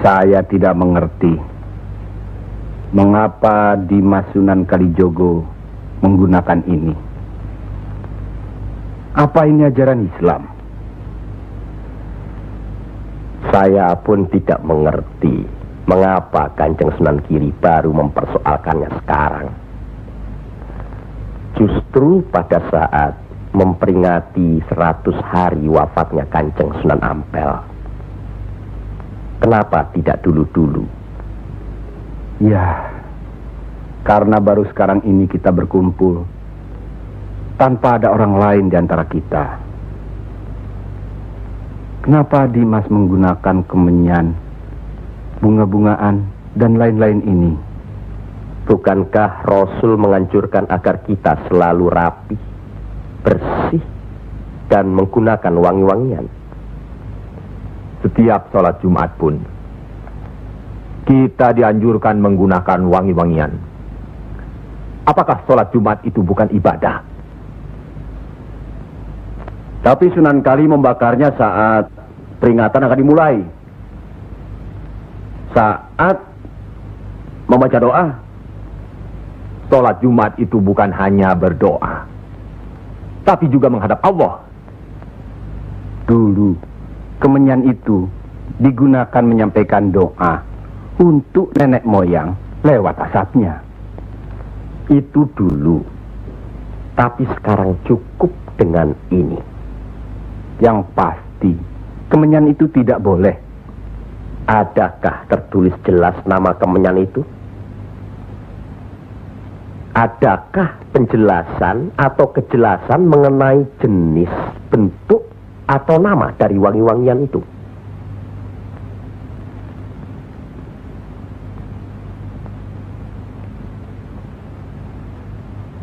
Saya tidak mengerti mengapa Dimas Sunan Kalijogo menggunakan ini. Apa ini ajaran Islam? Saya pun tidak mengerti mengapa Kanjeng Sunan Giri baru mempersoalkannya sekarang. Justru pada saat memperingati 100 hari wafatnya Kanjeng Sunan Ampel. Kenapa tidak dulu-dulu? Ya, karena baru sekarang ini kita berkumpul tanpa ada orang lain di antara kita. Kenapa Dimas menggunakan kemenyan, bunga-bungaan, dan lain-lain ini? Bukankah Rasul menganjurkan agar kita selalu rapi, bersih, dan menggunakan wangi-wangian? Setiap sholat Jumat pun kita dianjurkan menggunakan wangi-wangian. Apakah sholat Jumat itu bukan ibadah? Tapi Sunan Kali membakarnya saat peringatan akan dimulai. Saat membaca doa. Sholat Jumat itu bukan hanya berdoa, tapi juga menghadap Allah. Dulu kemenyan itu digunakan menyampaikan doa untuk nenek moyang lewat asapnya. Itu dulu. Tapi sekarang cukup dengan ini. Yang pasti kemenyan itu tidak boleh. Adakah tertulis jelas nama kemenyan itu? Adakah penjelasan atau kejelasan mengenai jenis, bentuk, atau nama dari wangi-wangian itu?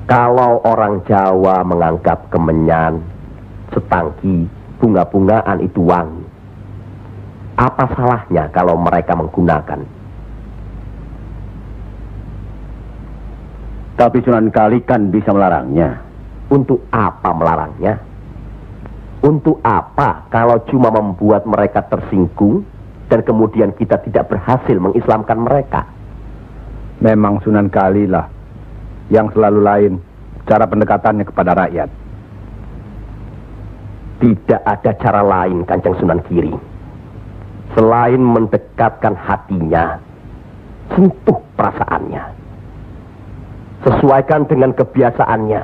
Kalau orang Jawa menganggap kemenyan, setangki, bunga-bungaan itu wangi, apa salahnya kalau mereka menggunakan? Tapi Sunan Kali kan bisa melarangnya. Untuk apa melarangnya? Untuk apa kalau cuma membuat mereka tersinggung dan kemudian kita tidak berhasil mengislamkan mereka? Memang Sunan Kali lah yang selalu lain cara pendekatannya kepada rakyat. Tidak ada cara lain Kanjeng Sunan Giri selain mendekatkan hatinya, sentuh perasaannya, sesuaikan dengan kebiasaannya.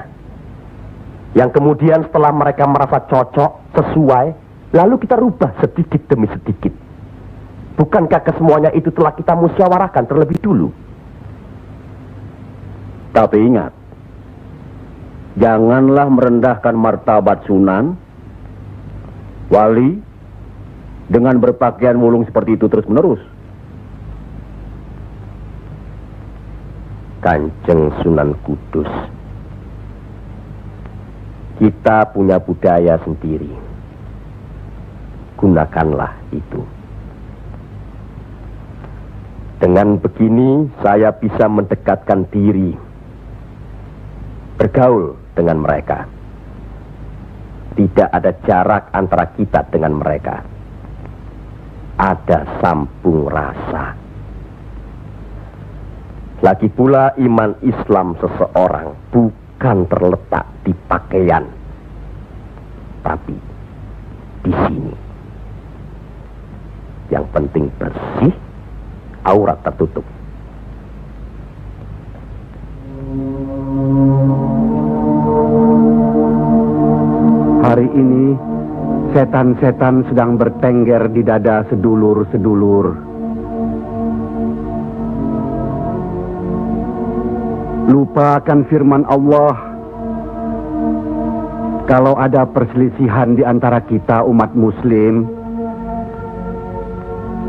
Yang kemudian setelah mereka merasa cocok, sesuai, lalu kita rubah sedikit demi sedikit. Bukankah kesemuanya itu telah kita musyawarahkan terlebih dulu? Tapi ingat, janganlah merendahkan martabat Sunan, wali, dengan berpakaian mulung seperti itu terus-menerus. Kanjeng Sunan Kudus, kita punya budaya sendiri. Gunakanlah itu. Dengan begini saya bisa mendekatkan diri, bergaul dengan mereka. Tidak ada jarak antara kita dengan mereka. Ada sambung rasa. Lagi pula iman Islam seseorang bukan terletak di pakaian, tapi di sini. Yang penting bersih, aurat tertutup. Hari ini setan-setan sedang bertengger di dada sedulur-sedulur. Lupa akan firman Allah. Kalau ada perselisihan di antara kita umat muslim,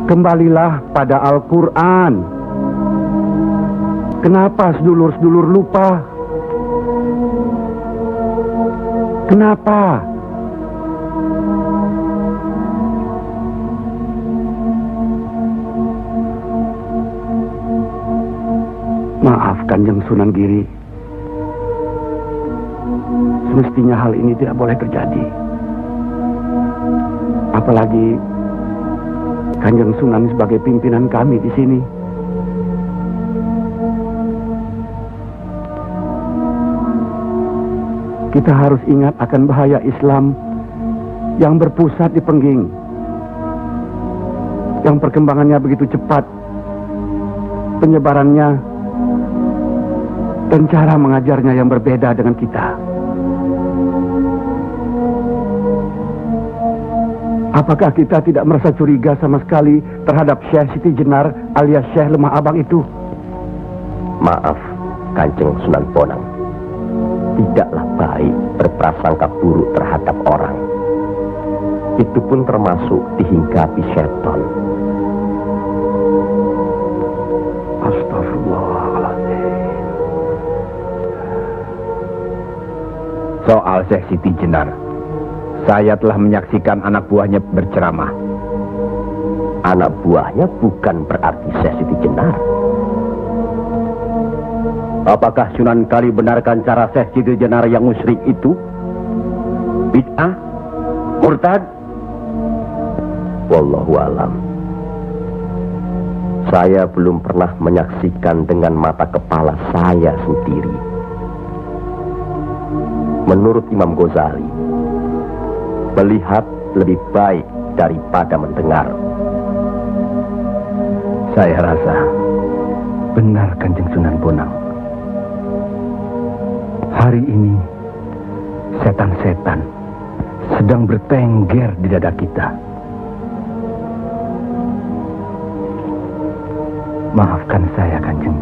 kembalilah pada Al-Quran. Kenapa sedulur-sedulur lupa? Kenapa? Maaf Kanjeng Sunan Giri. Semestinya hal ini tidak boleh terjadi. Apalagi Kanjeng Sunan sebagai pimpinan kami di sini. Kita harus ingat akan bahaya Islam yang berpusat di Pengging, yang perkembangannya begitu cepat, penyebarannya dan cara mengajarnya yang berbeda dengan kita. Apakah kita tidak merasa curiga sama sekali terhadap Syekh Siti Jenar alias Syekh Lemah Abang itu? Maaf, Kanjeng Sunan Bonang. Tidaklah baik berprasangka buruk terhadap orang. Itu pun termasuk dihinggapi setan. Astagfirullahaladzim. Soal Syekh Siti Jenar, saya telah menyaksikan anak buahnya berceramah. Anak buahnya bukan berarti Syekh Siti Jenar. Apakah Sunan Kali benarkan cara Syekh Siti Jenar yang musyrik itu? Bid'ah? Murtad? Wallahu alam. Saya belum pernah menyaksikan dengan mata kepala saya sendiri. Menurut Imam Ghazali, melihat lebih baik daripada mendengar. Saya rasa benar Kanjeng Sunan Bonang. Hari ini setan-setan sedang bertengger di dada kita. Maafkan saya Kanjeng.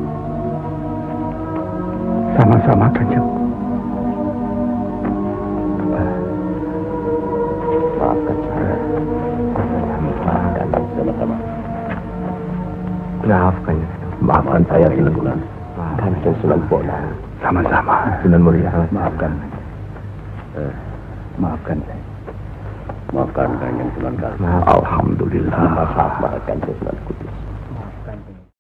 Sama-sama Kanjeng. Maafkan saya. Maafkan sama-sama. Maafkan. Maafkan saya Sunan. Kanjeng Sunan Bonang. Sama-sama. Sunan Muria. Maafkan. Maafkan saya. Maafkan Kanjeng Sunan Kali. Alhamdulillah. Maaf Kanjeng Sunan Kudus.